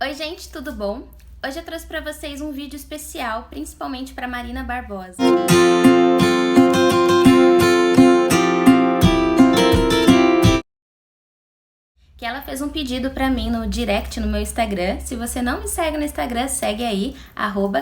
Oi gente, tudo bom? Hoje eu trouxe para vocês um vídeo especial, principalmente para Marina Barbosa. Que ela fez um pedido para mim no direct no meu Instagram. Se você não me segue no Instagram, segue aí,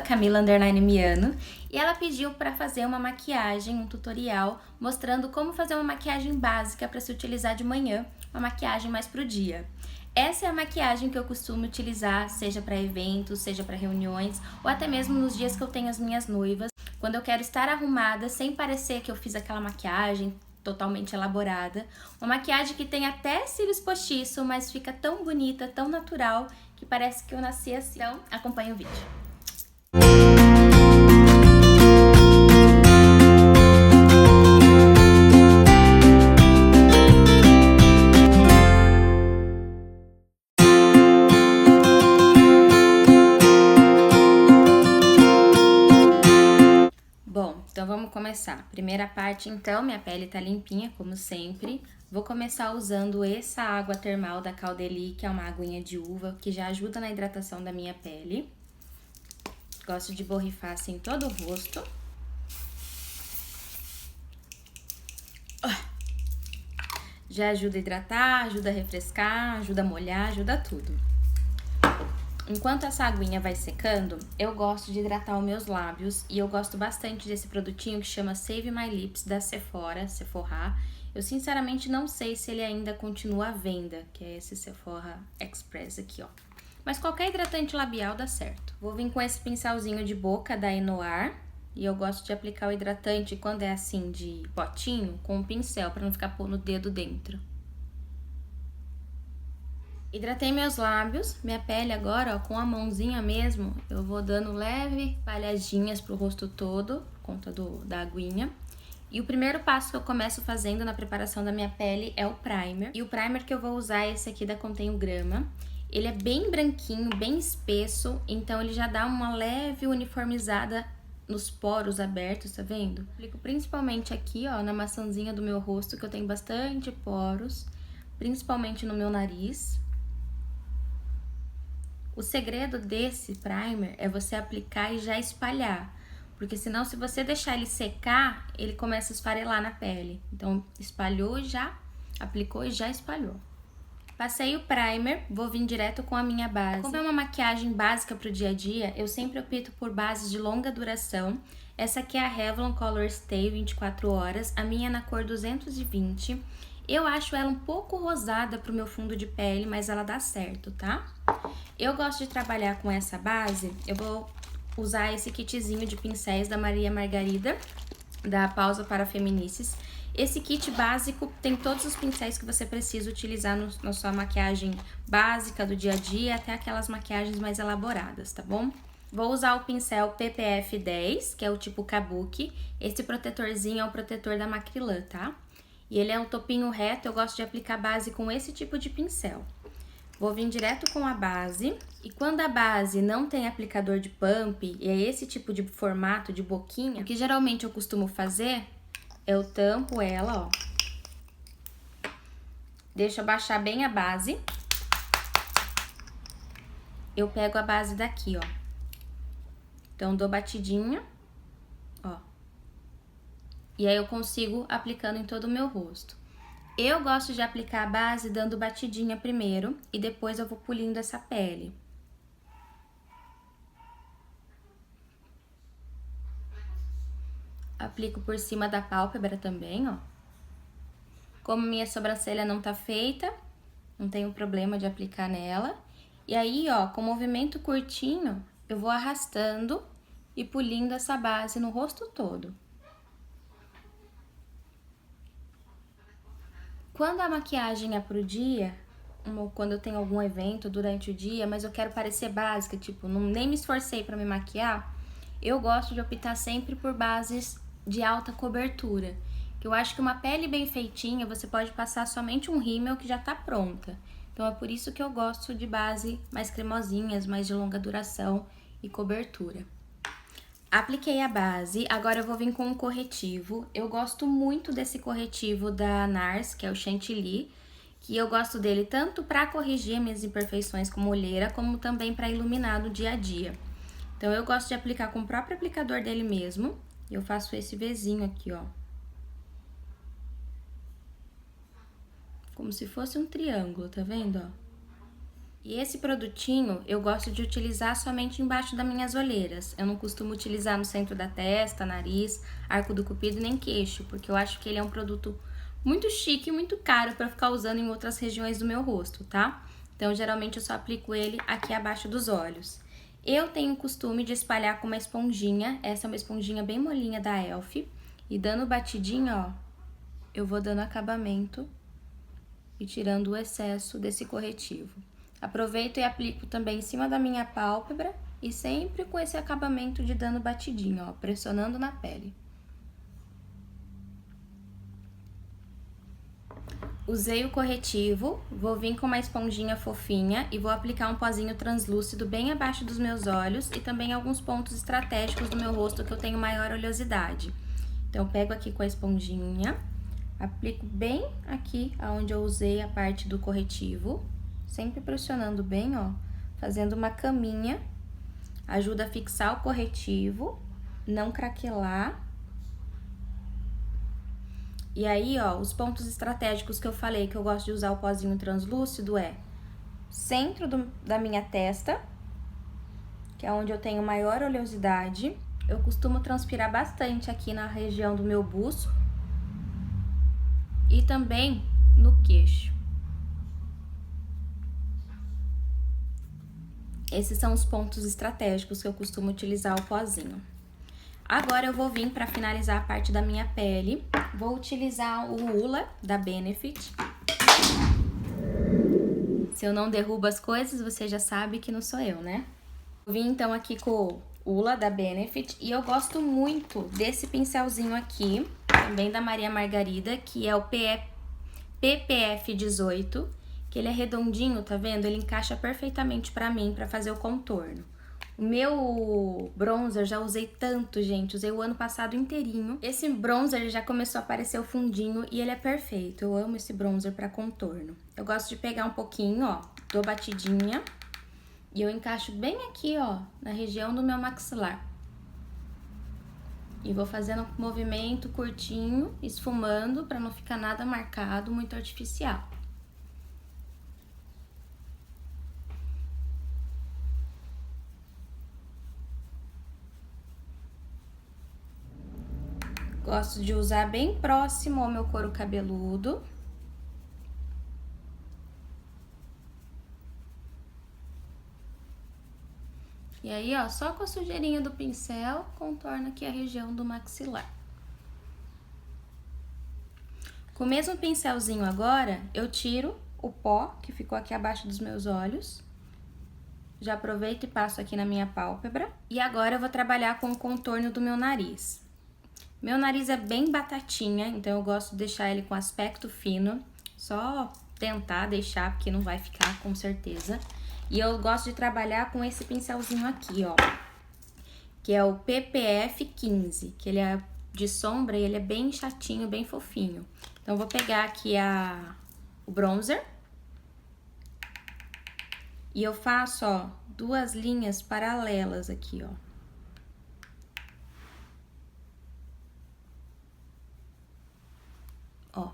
@Camila_Miano. E ela pediu para fazer uma maquiagem, um tutorial, mostrando como fazer uma maquiagem básica para se utilizar de manhã, uma maquiagem mais pro dia. Essa é a maquiagem que eu costumo utilizar, seja para eventos, seja para reuniões, ou até mesmo nos dias que eu tenho as minhas noivas, quando eu quero estar arrumada sem parecer que eu fiz aquela maquiagem totalmente elaborada. Uma maquiagem que tem até cílios postiços, mas fica tão bonita, tão natural, que parece que eu nasci assim. Então, acompanha o vídeo. Bom, então vamos começar. Primeira parte, então, minha pele tá limpinha, como sempre. Vou começar usando essa água termal da Caudalie, que é uma aguinha de uva, que já ajuda na hidratação da minha pele. Gosto de borrifar assim todo o rosto. Já ajuda a hidratar, ajuda a refrescar, ajuda a molhar, ajuda tudo. Enquanto essa aguinha vai secando, eu gosto de hidratar os meus lábios e eu gosto bastante desse produtinho que chama Save My Lips da Sephora. Eu sinceramente não sei se ele ainda continua à venda, que é esse Sephora Express aqui, ó. Mas qualquer hidratante labial dá certo. Vou vir com esse pincelzinho de boca da Enoir e eu gosto de aplicar o hidratante quando é assim de potinho com um pincel para não ficar pondo o dedo dentro. Hidratei meus lábios, minha pele agora, ó, com a mãozinha mesmo, eu vou dando leve palhadinhas pro rosto todo, por conta da aguinha. E o primeiro passo que eu começo fazendo na preparação da minha pele é o primer. E o primer que eu vou usar é esse aqui da Contém Grama. Ele é bem branquinho, bem espesso, então ele já dá uma leve uniformizada nos poros abertos, tá vendo? Aplico principalmente aqui, ó, na maçãzinha do meu rosto, que eu tenho bastante poros, principalmente no meu nariz. O segredo desse primer é você aplicar e já espalhar, porque senão se você deixar ele secar, ele começa a esfarelar na pele. Então, espalhou já, aplicou e já espalhou. Passei o primer, vou vir direto com a minha base. Como é uma maquiagem básica para o dia a dia, eu sempre opto por bases de longa duração. Essa aqui é a Revlon Color Stay 24 horas, a minha é na cor 220. Eu acho ela um pouco rosada pro meu fundo de pele, mas ela dá certo, tá? Eu gosto de trabalhar com essa base, eu vou usar esse kitzinho de pincéis da Maria Margarida, da Pausa para Feminices. Esse kit básico tem todos os pincéis que você precisa utilizar na sua maquiagem básica do dia a dia, até aquelas maquiagens mais elaboradas, tá bom? Vou usar o pincel PPF 10, que é o tipo Kabuki. Esse protetorzinho é o protetor da Macrylan, tá? E ele é um topinho reto, eu gosto de aplicar base com esse tipo de pincel. Vou vir direto com a base, e quando a base não tem aplicador de pump, e é esse tipo de formato de boquinha, o que geralmente eu costumo fazer, eu tampo ela, ó. Deixo abaixar bem a base. Eu pego a base daqui, ó. Então, dou batidinha, ó. E aí eu consigo aplicando em todo o meu rosto. Eu gosto de aplicar a base dando batidinha primeiro e depois eu vou polindo essa pele. Aplico por cima da pálpebra também, ó. Como minha sobrancelha não tá feita, não tenho problema de aplicar nela. E aí, ó, com movimento curtinho, eu vou arrastando e polindo essa base no rosto todo. Quando a maquiagem é pro dia, quando eu tenho algum evento durante o dia, mas eu quero parecer básica, tipo, nem me esforcei pra me maquiar, eu gosto de optar sempre por bases de alta cobertura. Que eu acho que uma pele bem feitinha, você pode passar somente um rímel que já tá pronta. Então é por isso que eu gosto de base mais cremosinhas, mais de longa duração e cobertura. Apliquei a base, agora eu vou vir com um corretivo. Eu gosto muito desse corretivo da NARS, que é o Chantilly, que eu gosto dele tanto para corrigir minhas imperfeições como olheira, como também para iluminar no dia a dia. Então, eu gosto de aplicar com o próprio aplicador dele mesmo. Eu faço esse Vzinho aqui, ó. Como se fosse um triângulo, tá vendo, ó? E esse produtinho eu gosto de utilizar somente embaixo das minhas olheiras. Eu não costumo utilizar no centro da testa, nariz, arco do cupido nem queixo, porque eu acho que ele é um produto muito chique e muito caro para ficar usando em outras regiões do meu rosto, tá? Então, geralmente eu só aplico ele aqui abaixo dos olhos. Eu tenho o costume de espalhar com uma esponjinha, essa é uma esponjinha bem molinha da Elf, e dando batidinha, ó, eu vou dando acabamento e tirando o excesso desse corretivo. Aproveito e aplico também em cima da minha pálpebra e sempre com esse acabamento de dando batidinho, ó, pressionando na pele. Usei o corretivo, vou vir com uma esponjinha fofinha e vou aplicar um pozinho translúcido bem abaixo dos meus olhos e também alguns pontos estratégicos do meu rosto que eu tenho maior oleosidade. Então, eu pego aqui com a esponjinha, aplico bem aqui onde eu usei a parte do corretivo, sempre pressionando bem, ó, fazendo uma caminha, ajuda a fixar o corretivo, não craquelar. E aí, ó, os pontos estratégicos que eu falei que eu gosto de usar o pozinho translúcido é centro da minha testa, que é onde eu tenho maior oleosidade. Eu costumo transpirar bastante aqui na região do meu buço e também no queixo. Esses são os pontos estratégicos que eu costumo utilizar o pozinho. Agora eu vou vir para finalizar a parte da minha pele. Vou utilizar o Ula da Benefit. Se eu não derrubo as coisas, você já sabe que não sou eu, né? Vim então aqui com o Ula da Benefit e eu gosto muito desse pincelzinho aqui, também da Maria Margarida, que é o PPF 18, que ele é redondinho, tá vendo? Ele encaixa perfeitamente pra mim, pra fazer o contorno. O meu bronzer já usei tanto, gente, usei o ano passado inteirinho. Esse bronzer já começou a aparecer o fundinho e ele é perfeito. Eu amo esse bronzer pra contorno. Eu gosto de pegar um pouquinho, ó, dou batidinha e eu encaixo bem aqui, ó, na região do meu maxilar. E vou fazendo um movimento curtinho, esfumando pra não ficar nada marcado, muito artificial. Gosto de usar bem próximo ao meu couro cabeludo. E aí, ó, só com a sujeirinha do pincel, contorno aqui a região do maxilar. Com o mesmo pincelzinho agora, eu tiro o pó que ficou aqui abaixo dos meus olhos. Já aproveito e passo aqui na minha pálpebra. E agora eu vou trabalhar com o contorno do meu nariz. Meu nariz é bem batatinha, então eu gosto de deixar ele com aspecto fino. Só tentar deixar, porque não vai ficar, com certeza. E eu gosto de trabalhar com esse pincelzinho aqui, ó. Que é o PPF 15, que ele é de sombra e ele é bem chatinho, bem fofinho. Então, eu vou pegar aqui o bronzer. E eu faço, ó, duas linhas paralelas aqui, ó. Ó.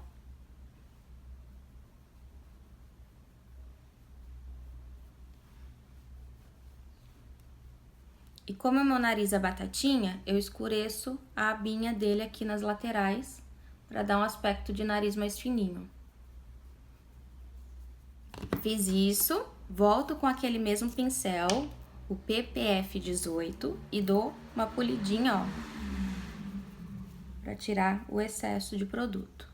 E como o meu nariz é batatinha, eu escureço a abinha dele aqui nas laterais, pra dar um aspecto de nariz mais fininho. Fiz isso, volto com aquele mesmo pincel, o PPF 18, e dou uma polidinha, ó, pra tirar o excesso de produto.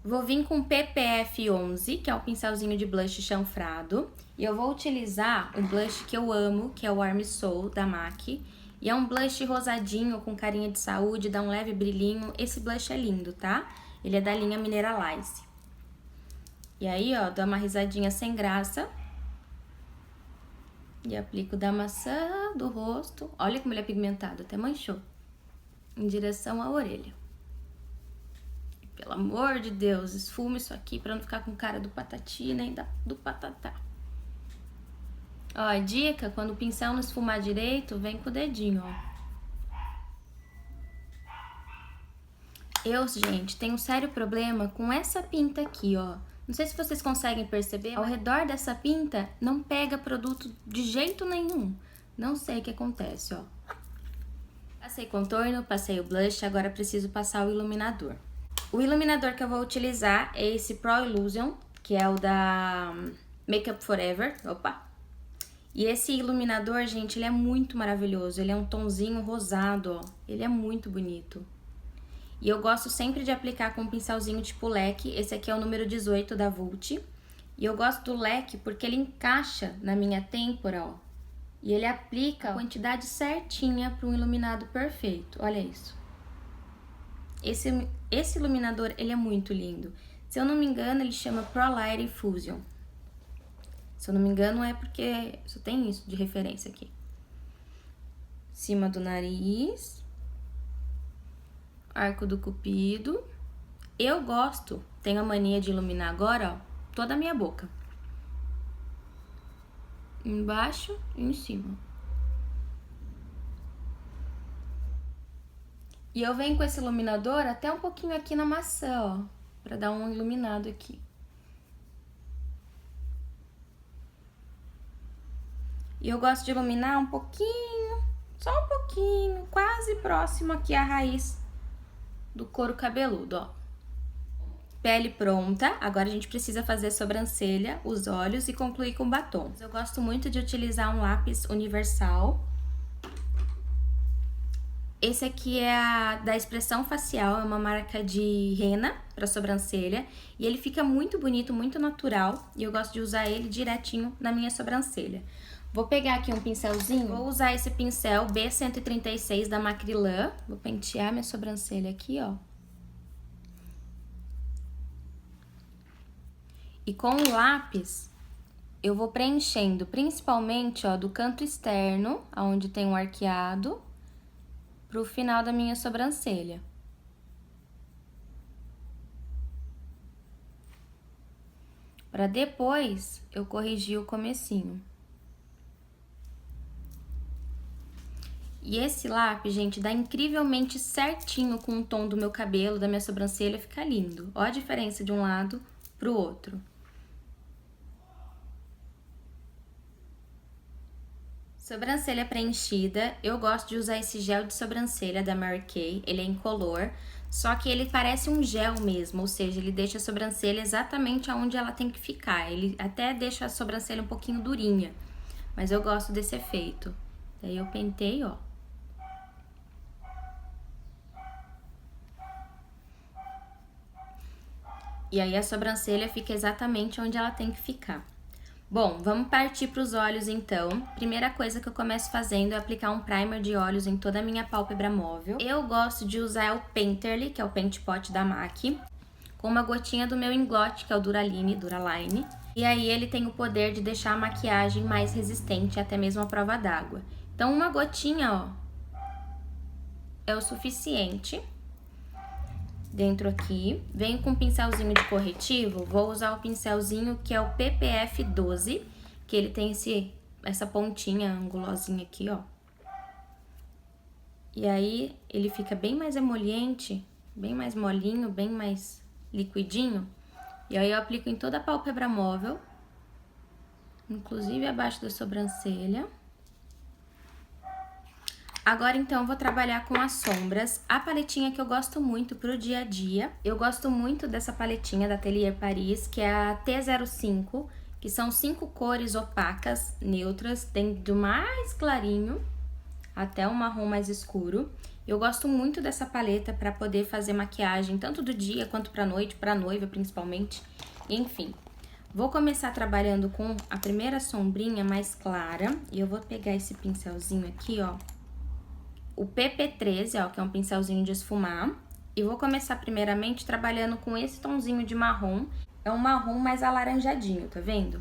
Vou vir com o PPF 11, que é o pincelzinho de blush chanfrado. E eu vou utilizar o blush que eu amo, que é o Arm Soul, da MAC. E é um blush rosadinho, com carinha de saúde, dá um leve brilhinho. Esse blush é lindo, tá? Ele é da linha Mineralize. E aí, ó, dou uma risadinha sem graça. E aplico da maçã do rosto. Olha como ele é pigmentado, até manchou. Em direção à orelha. Pelo amor de Deus, esfuma isso aqui pra não ficar com cara do patati nem do patatá. Ó, dica, quando o pincel não esfumar direito, vem com o dedinho, ó. Eu, gente, tenho um sério problema com essa pinta aqui, ó. Não sei se vocês conseguem perceber, ao redor dessa pinta não pega produto de jeito nenhum. Não sei o que acontece, ó. Passei contorno, passei o blush, agora preciso passar o iluminador. O iluminador que eu vou utilizar é esse Pro Illusion, que é o da Makeup Forever. Opa! E esse iluminador, gente, ele é muito maravilhoso. Ele é um tonzinho rosado, ó. Ele é muito bonito. E eu gosto sempre de aplicar com um pincelzinho tipo leque. Esse aqui é o número 18 da Vult. E eu gosto do leque porque ele encaixa na minha têmpora, ó. E ele aplica a quantidade certinha para um iluminado perfeito. Olha isso. Esse iluminador, ele é muito lindo. Se eu não me engano, ele chama Pro Light Infusion. Se eu não me engano, é porque só tem isso de referência aqui. Cima do nariz. Arco do cupido. Eu gosto, tenho a mania de iluminar agora, ó, toda a minha boca. Embaixo e em cima. E eu venho com esse iluminador até um pouquinho aqui na maçã, ó, pra dar um iluminado aqui. E eu gosto de iluminar um pouquinho, só um pouquinho, quase próximo aqui à raiz do couro cabeludo, ó. Pele pronta, agora a gente precisa fazer a sobrancelha, os olhos e concluir com batom. Eu gosto muito de utilizar um lápis universal. Esse aqui é da Expressão Facial, é uma marca de rena para sobrancelha. E ele fica muito bonito, muito natural. E eu gosto de usar ele direitinho na minha sobrancelha. Vou pegar aqui um pincelzinho, vou usar esse pincel B136 da Macrylan. Vou pentear minha sobrancelha aqui, ó. E com o lápis, eu vou preenchendo principalmente, ó, do canto externo, onde tem um arqueado, pro final da minha sobrancelha. Pra depois eu corrigir o comecinho. E esse lápis, gente, dá incrivelmente certinho com o tom do meu cabelo, da minha sobrancelha, fica lindo. Ó a diferença de um lado pro outro. Sobrancelha preenchida, eu gosto de usar esse gel de sobrancelha da Mary Kay, ele é incolor, só que ele parece um gel mesmo, ou seja, ele deixa a sobrancelha exatamente aonde ela tem que ficar, ele até deixa a sobrancelha um pouquinho durinha, mas eu gosto desse efeito. Daí eu pentei, ó. E aí a sobrancelha fica exatamente onde ela tem que ficar. Bom, vamos partir para os olhos então. Primeira coisa que eu começo fazendo é aplicar um primer de olhos em toda a minha pálpebra móvel. Eu gosto de usar o Painterly, que é o Paint Pot da MAC, com uma gotinha do meu Inglot, que é o Duraline. E aí ele tem o poder de deixar a maquiagem mais resistente, até mesmo à prova d'água. Então uma gotinha, ó, é o suficiente. Dentro aqui, venho com um pincelzinho de corretivo, vou usar o pincelzinho que é o PPF 12, que ele tem essa pontinha angulosinha aqui, ó. E aí, ele fica bem mais emoliente, bem mais molinho, bem mais liquidinho. E aí eu aplico em toda a pálpebra móvel, inclusive abaixo da sobrancelha. Agora, então, eu vou trabalhar com as sombras. A paletinha que eu gosto muito pro dia a dia. Eu gosto muito dessa paletinha da Atelier Paris, que é a T05, que são 5 cores opacas, neutras, tem do mais clarinho até o marrom mais escuro. Eu gosto muito dessa paleta para poder fazer maquiagem, tanto do dia quanto pra noite, pra noiva principalmente, enfim. Vou começar trabalhando com a primeira sombrinha mais clara, e eu vou pegar esse pincelzinho aqui, ó. O PP13, ó, que é um pincelzinho de esfumar. E vou começar primeiramente trabalhando com esse tonzinho de marrom. É um marrom mais alaranjadinho, tá vendo?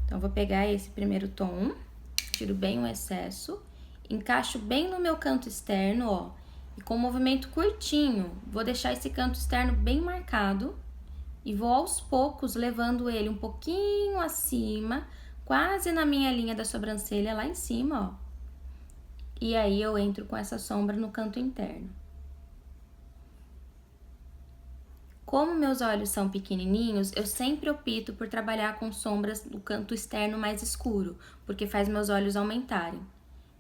Então, eu vou pegar esse primeiro tom, tiro bem o excesso, encaixo bem no meu canto externo, ó. E com um movimento curtinho, vou deixar esse canto externo bem marcado e vou aos poucos levando ele um pouquinho acima, quase na minha linha da sobrancelha lá em cima, ó. E aí eu entro com essa sombra no canto interno. Como meus olhos são pequenininhos, eu sempre opto por trabalhar com sombras no canto externo mais escuro, porque faz meus olhos aumentarem.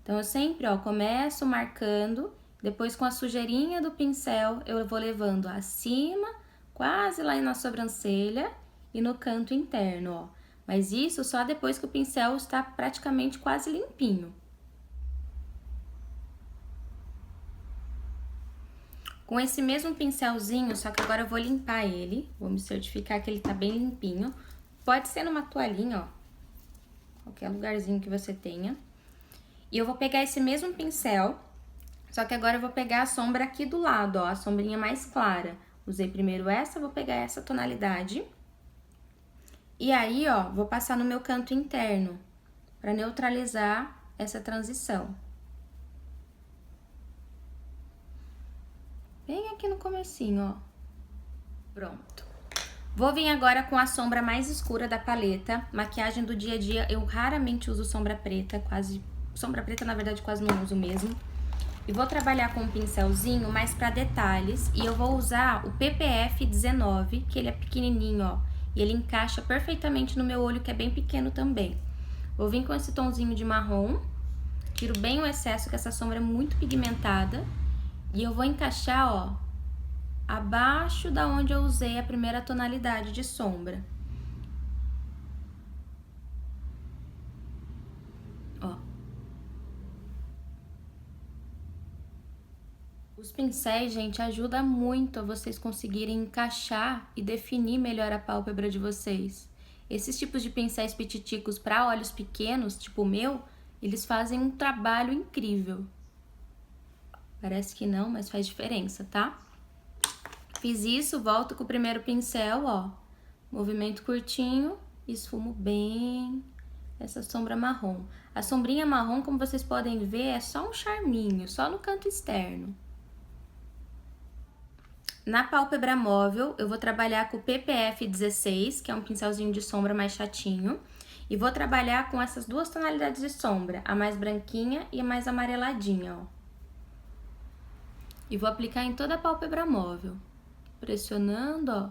Então, eu sempre, ó, começo marcando, depois com a sujeirinha do pincel, eu vou levando acima, quase lá na sobrancelha e no canto interno, ó. Mas isso só depois que o pincel está praticamente quase limpinho. Com esse mesmo pincelzinho, só que agora eu vou limpar ele, vou me certificar que ele tá bem limpinho. Pode ser numa toalhinha, ó, qualquer lugarzinho que você tenha. E eu vou pegar esse mesmo pincel, só que agora eu vou pegar a sombra aqui do lado, ó, a sombrinha mais clara. Usei primeiro essa, vou pegar essa tonalidade. E aí, ó, vou passar no meu canto interno, pra neutralizar essa transição. Bem aqui no comecinho, ó. Pronto. Vou vir agora com a sombra mais escura da paleta. Maquiagem do dia a dia, eu raramente uso sombra preta, quase... Sombra preta, na verdade, quase não uso mesmo. E vou trabalhar com um pincelzinho mais pra detalhes. E eu vou usar o PPF 19, que ele é pequenininho, ó. E ele encaixa perfeitamente no meu olho, que é bem pequeno também. Vou vir com esse tomzinho de marrom. Tiro bem o excesso, que essa sombra é muito pigmentada. E eu vou encaixar, ó, abaixo da onde eu usei a primeira tonalidade de sombra. Ó. Os pincéis, gente, ajudam muito a vocês conseguirem encaixar e definir melhor a pálpebra de vocês. Esses tipos de pincéis pititicos para olhos pequenos, tipo o meu, eles fazem um trabalho incrível. Parece que não, mas faz diferença, tá? Fiz isso, volto com o primeiro pincel, ó. Movimento curtinho, esfumo bem essa sombra marrom. A sombrinha marrom, como vocês podem ver, é só um charminho, só no canto externo. Na pálpebra móvel, eu vou trabalhar com o PPF 16, que é um pincelzinho de sombra mais chatinho. E vou trabalhar com essas duas tonalidades de sombra, a mais branquinha e a mais amareladinha, ó. E vou aplicar em toda a pálpebra móvel, pressionando, ó,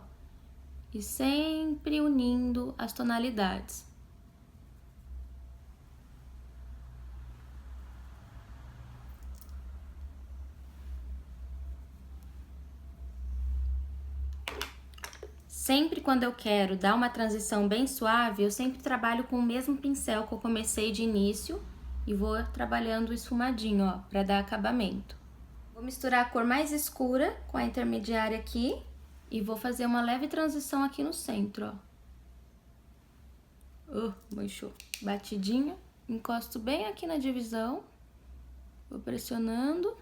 e sempre unindo as tonalidades. Sempre quando eu quero dar uma transição bem suave, eu sempre trabalho com o mesmo pincel que eu comecei de início e vou trabalhando esfumadinho, ó, pra dar acabamento. Vou misturar a cor mais escura com a intermediária aqui e vou fazer uma leve transição aqui no centro, ó. Manchou. Batidinha. Encosto bem aqui na divisão. Vou pressionando.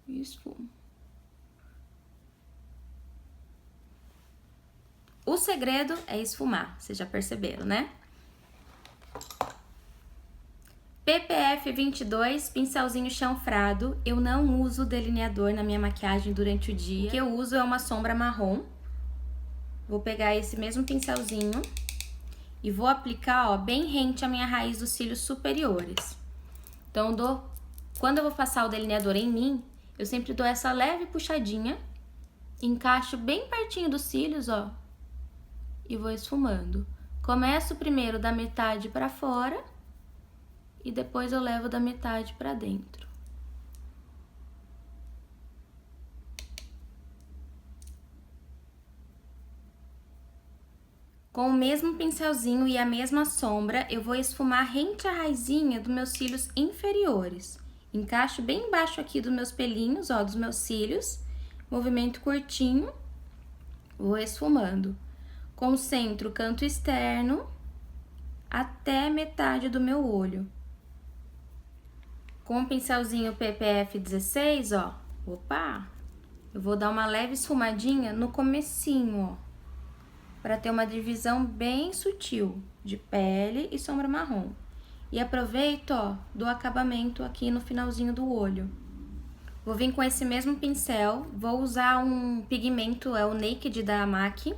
E esfumo. O segredo é esfumar, vocês já perceberam, né? PPF 22, pincelzinho chanfrado. Eu não uso delineador na minha maquiagem durante o dia. O que eu uso é uma sombra marrom. Vou pegar esse mesmo pincelzinho e vou aplicar, ó, bem rente à minha raiz dos cílios superiores. Então, quando eu vou passar o delineador em mim, eu sempre dou essa leve puxadinha, encaixo bem pertinho dos cílios, ó, e vou esfumando. Começo primeiro da metade pra fora e depois eu levo da metade pra dentro. Com o mesmo pincelzinho e a mesma sombra, eu vou esfumar rente à raizinha dos meus cílios inferiores. Encaixo bem embaixo aqui dos meus pelinhos, ó, dos meus cílios. Movimento curtinho, vou esfumando. Concentro o canto externo até metade do meu olho. Com o pincelzinho PPF 16, ó, opa, eu vou dar uma leve esfumadinha no comecinho, ó, para ter uma divisão bem sutil de pele e sombra marrom. e aproveito, ó, do acabamento aqui no finalzinho do olho. Vou vir com esse mesmo pincel, vou usar um pigmento, é o Naked da MAC.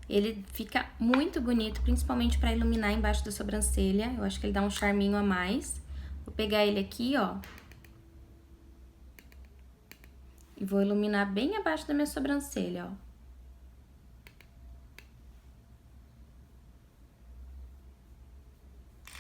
Ele fica muito bonito, principalmente para iluminar embaixo da sobrancelha. Eu acho que ele dá um charminho a mais. Vou pegar ele aqui, ó. E vou iluminar bem abaixo da minha sobrancelha, ó.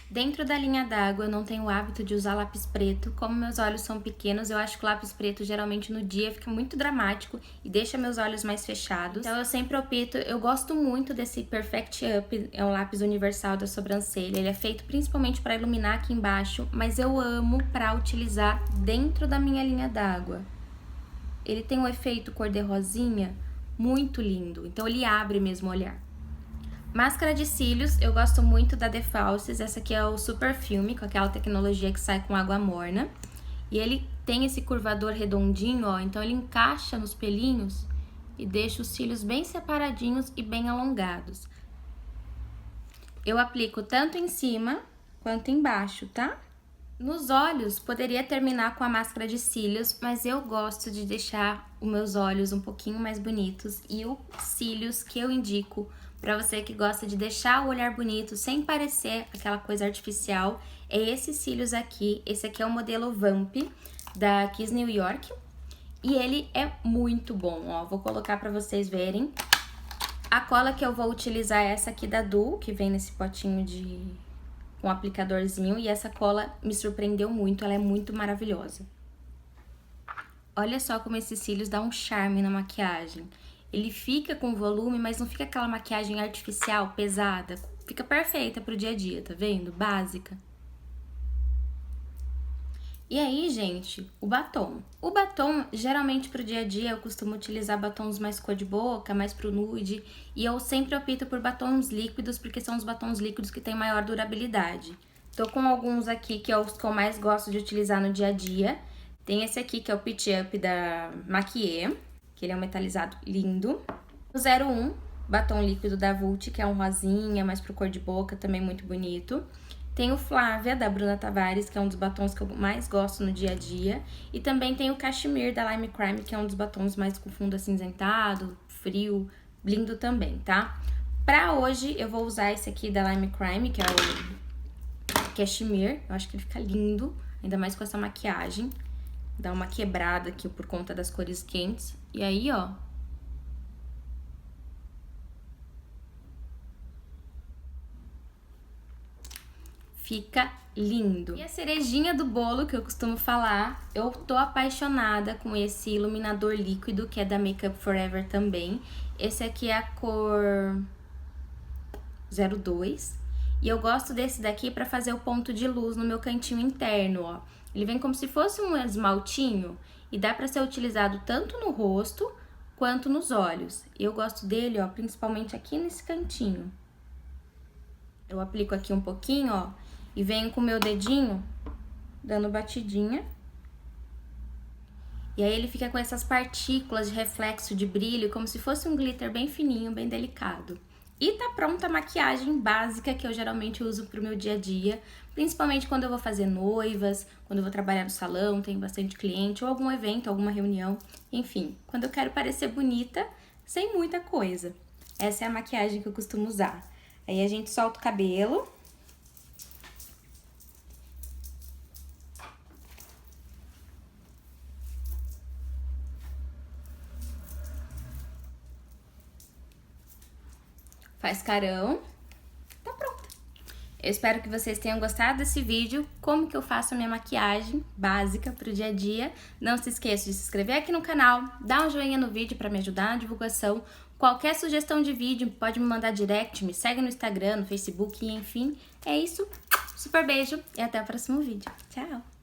Dentro da linha d'água, eu não tenho o hábito de usar lápis preto. Como meus olhos são pequenos, eu acho que o lápis preto, geralmente, no dia, fica muito dramático e deixa meus olhos mais fechados. Então, eu sempre opto... Eu gosto muito desse Perfect Up, é um lápis universal da sobrancelha. Ele é feito principalmente para iluminar aqui embaixo, mas eu amo para utilizar dentro da minha linha d'água. Ele tem um efeito cor-de-rosinha muito lindo, então ele abre mesmo o olhar. Máscara de cílios, eu gosto muito da The Falsies, essa aqui é o Super Filme, com aquela tecnologia que sai com água morna. E ele tem esse curvador redondinho, ó, então ele encaixa nos pelinhos e deixa os cílios bem separadinhos e bem alongados. Eu aplico tanto em cima quanto embaixo, tá? Nos olhos, poderia terminar com a máscara de cílios, mas eu gosto de deixar os meus olhos um pouquinho mais bonitos. E os cílios que eu indico para você que gosta de deixar o olhar bonito sem parecer aquela coisa artificial, é esses cílios aqui. Esse aqui é o modelo Vamp da Kiss New York e ele é muito bom, ó. Vou colocar para vocês verem. A cola que eu vou utilizar é essa aqui da Du, que vem nesse potinho com um aplicadorzinho, e essa cola me surpreendeu muito, ela é muito maravilhosa. Olha só como esses cílios dão um charme na maquiagem. Ele fica com volume, mas não fica aquela maquiagem artificial, pesada. Fica perfeita pro dia a dia, tá vendo? Básica. E aí, gente, o batom. O batom, geralmente pro dia a dia, eu costumo utilizar batons mais cor de boca, mais pro nude. E eu sempre opto por batons líquidos, porque são os batons líquidos que têm maior durabilidade. Tô com alguns aqui que é os que eu mais gosto de utilizar no dia a dia. Tem esse aqui, que é o Pitch Up da Maquier, que ele é um metalizado lindo. O 01, batom líquido da Vult, que é um rosinha, mais pro cor de boca, também muito bonito. Tem o Flávia, da Bruna Tavares, que é um dos batons que eu mais gosto no dia a dia. E também tem o Cashmere, da Lime Crime, que é um dos batons mais com fundo acinzentado, frio, lindo também, tá? Pra hoje, eu vou usar esse aqui da Lime Crime, que é o Cashmere. Eu acho que ele fica lindo, ainda mais com essa maquiagem. Dá uma quebrada aqui por conta das cores quentes. E aí, ó, fica lindo. E a cerejinha do bolo, que eu costumo falar, eu tô apaixonada com esse iluminador líquido, que é da Makeup Forever também. Esse aqui é a cor 02. E eu gosto desse daqui pra fazer o ponto de luz no meu cantinho interno, ó. Ele vem como se fosse um esmaltinho e dá pra ser utilizado tanto no rosto quanto nos olhos. Eu gosto dele, ó, principalmente aqui nesse cantinho. Eu aplico aqui um pouquinho, ó, e venho com o meu dedinho dando batidinha. E aí ele fica com essas partículas de reflexo, de brilho, como se fosse um glitter bem fininho, bem delicado. E tá pronta a maquiagem básica que eu geralmente uso pro meu dia a dia, principalmente quando eu vou fazer noivas, quando eu vou trabalhar no salão, tenho bastante cliente, ou algum evento, alguma reunião, enfim, quando eu quero parecer bonita, sem muita coisa. Essa é a maquiagem que eu costumo usar. Aí a gente solta o cabelo. Faz carão. Tá pronta. Eu espero que vocês tenham gostado desse vídeo, como que eu faço a minha maquiagem básica pro dia a dia. Não se esqueça de se inscrever aqui no canal, dar um joinha no vídeo para me ajudar na divulgação. Qualquer sugestão de vídeo, pode me mandar direct, me segue no Instagram, no Facebook, e enfim. É isso. Super beijo e até o próximo vídeo. Tchau!